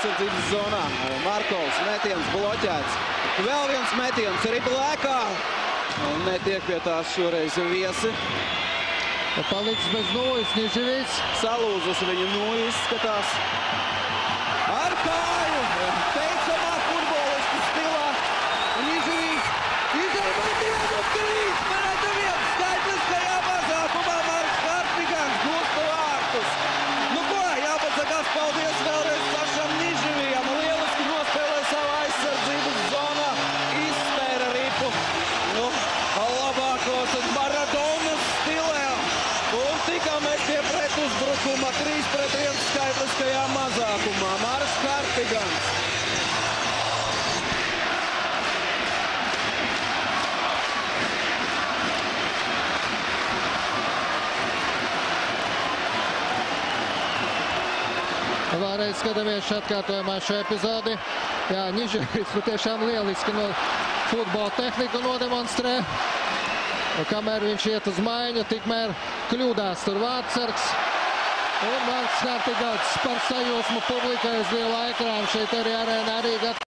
aizsardzības zonā. Markovs metiens bloķēts. Vēl viens metiens arī blēkā. Un netiek pie tās šoreiz viesi. Paliks bez nulles Niževits. Salūzas viņa nulli izskatās. Ar kāju. Teicamā futbolistu stilā. Niževits izdev metienu un krīt. Paredaviem skaitliskajā mazākumā Marks Hartigans gūst vārtus. Nu ko, jāpasakās paldies vēlreiz Sašam Niževijam. Lieliski nospēlē savu aizsardzības zonā. Izspēra ripu. Nu, labākos un Maradonas stilē. Un tikā mēs pie pretuzbrukuma 3-1 skaitliskajā mazākumā. Marks Hartigans. Vēlreiz skatāmies atkārtojumā šo epizodi. Jā, Niževits patiešām lieliski no futbola tehniku nodemonstrē. Un kamēr viņš iet uz maiņu, tikmēr kļūdās tur vārdsargs. Un Marks Hartigans par sajūsmu publikai uz liela ekrāna šeit arī arēnā Rīgā.